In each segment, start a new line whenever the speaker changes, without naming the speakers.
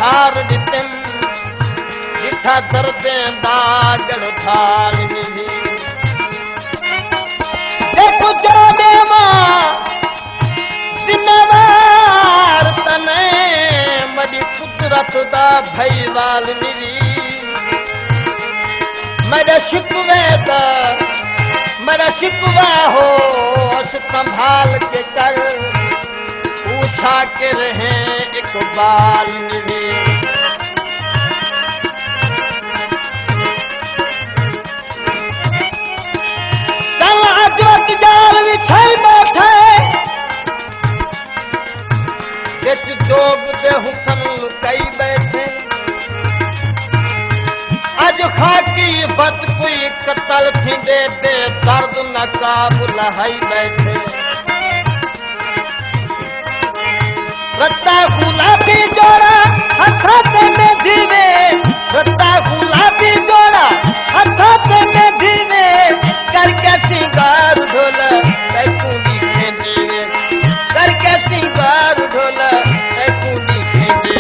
धार ॾिठम ॾिठा दर्द दागड़ थाल निभी देखो जाने मां जिम्मेवार तने मरी कुदरत दा भईवाल निवी मेरा शिकवा हो संभाल के कर पूछा के रहे इकबाल निवी जाल विछाई बैठे जोग दे हुसन लुकाई बैठे अज खाकी बद कोई कतल थींदे पे दर्द नकाब लहाई बैठे रत्ता गुलाबी जोड़ा हथाते में धीमे रत्ता गुलाबी जोड़ा हथाते में धीमे करके सिंगार ढोल कैकुंडी खेंदी करके सिंगार ढोल कैकुंडी खेंदी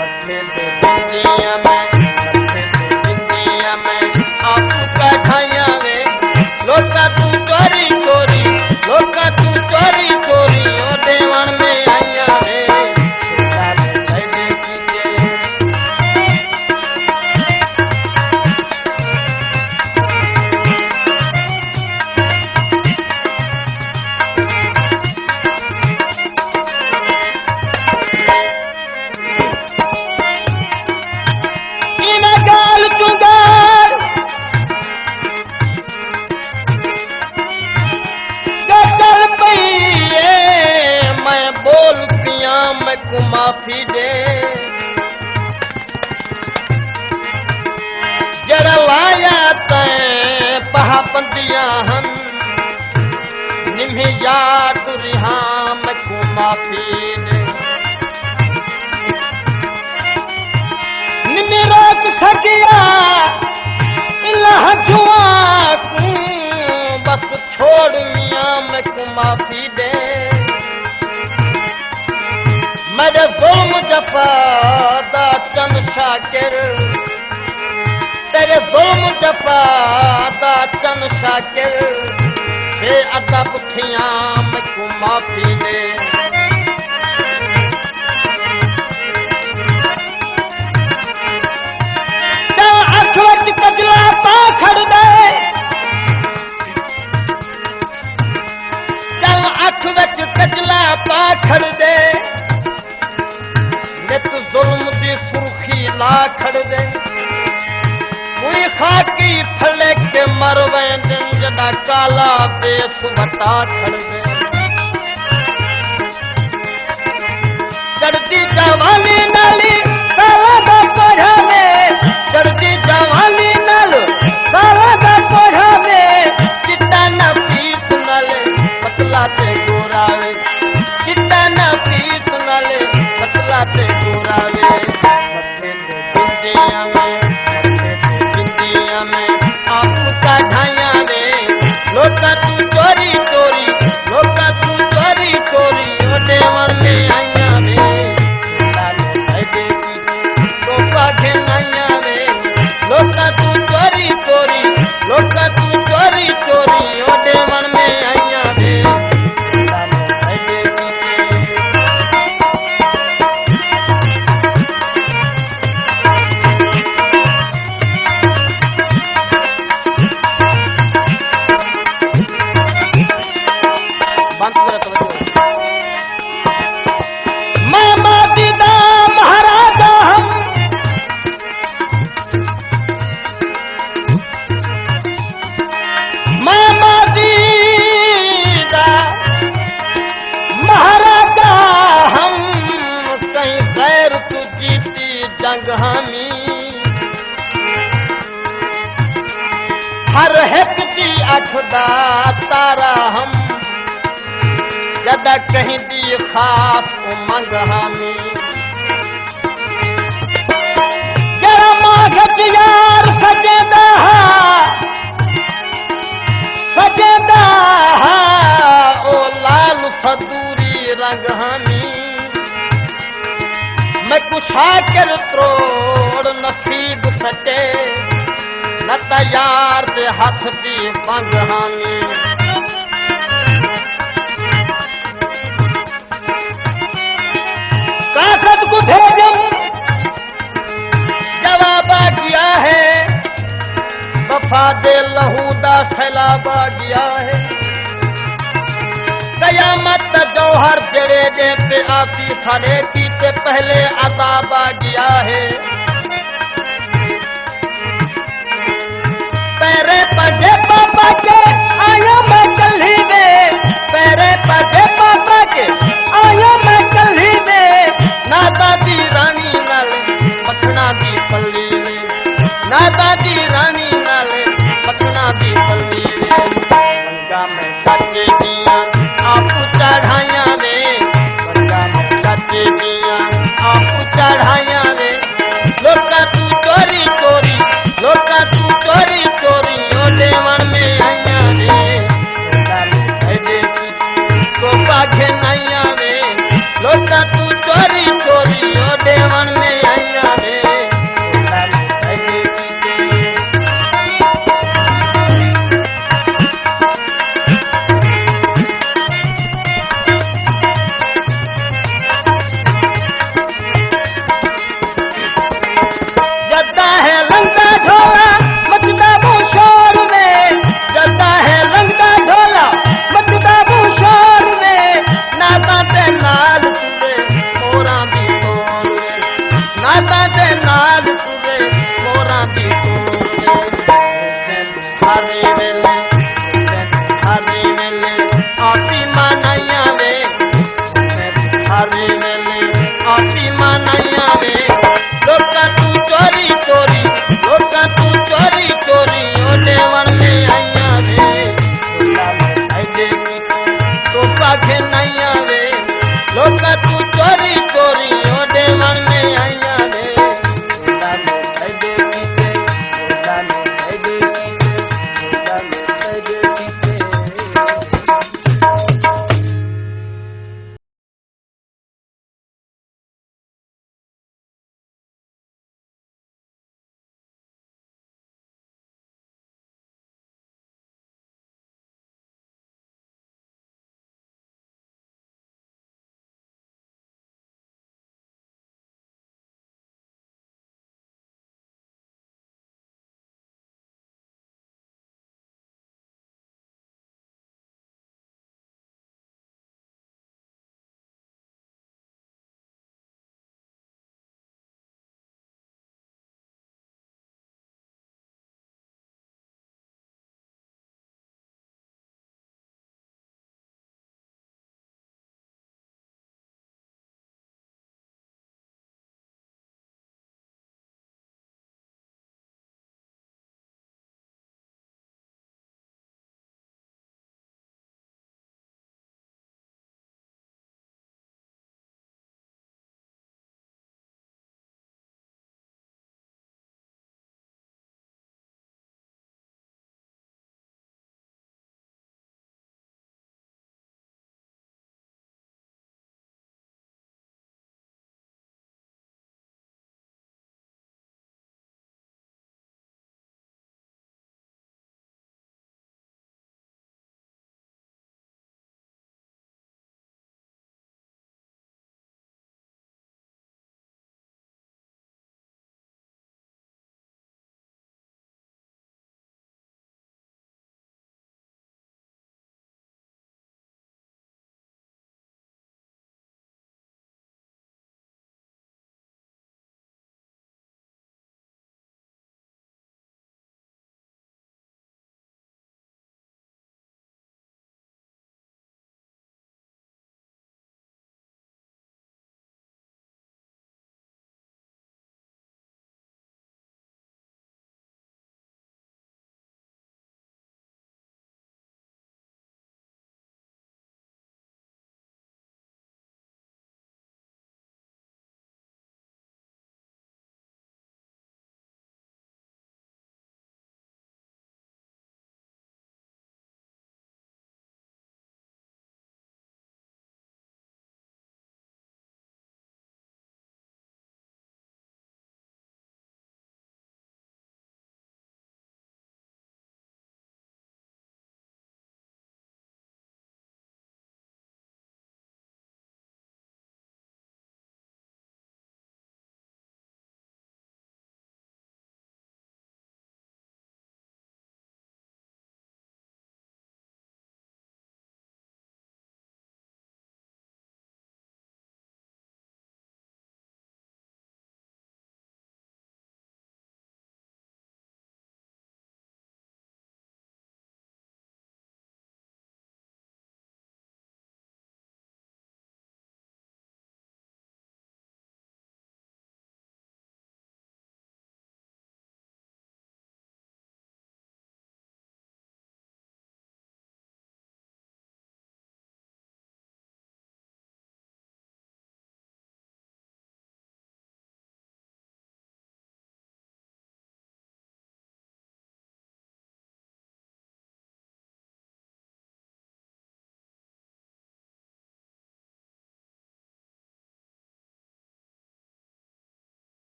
मथे पे बिंदिया में आपका ढाया में लोका तू चोरी चोरी लोका तू चोरी चोरी ओ देवन में आया माफी दे जरा लाया तैं पहाबंदियां हन निम्हे याद रिहा मैं को माफी दे निम्हे रोक सकिया इलाह जुआ बस छोड़ मियां मैं को माफी दे मेरे जुल्म जफा दा चन शाकिर तेरे जुल्म जफा दा चन शाकिर बेअदब थिया मैं को माफी दे चल अख विच कजला पा खड़ दे चल अख विच कजला पा खड़ दे जुल्म दी सुर्खी ला खड़ दे कोई खाकी फले के मरवे दिन जदा काला बेस बता खड़ दे चढ़ती जवानी नाली काला दा कोढ़ा में चढ़ती जवानी नाल काला दा कोढ़ा में चिट्टा नफीस नाले पतला ते गोरावे चिट्टा नफीस नाले पतला ते गोरावे मथे पे बिंदिया में आपका ढाया में लोका तू चोरी चोरी लोका तू चोरी चोरी ओ देवर में आया में तो पाखे नैया में लोका तू चोरी चोरी लोका तू चोरी चोरी ओ देवर में आया में हर एक दी अखदा तारा हम जदा कहीं दी खास उमंग हमी जरा माघत यार सजेदा ओ लाल सदूरी रंग हमी मैं कुछा के न तैयार दे हथ दी पंग हानी कासत को भेजम जवाब आ गया है वफा दे लहू दा सैलाब आ गया है कयामत जौहर जड़े दे पे आती सारे पीते पहले अजाब आ गया है पैरे पगे पापा के आया मैं कल ही में पैरे पगे पापा के आया मैं कल ही में नादा दी रानी नल मखना दी पल्ली में नादा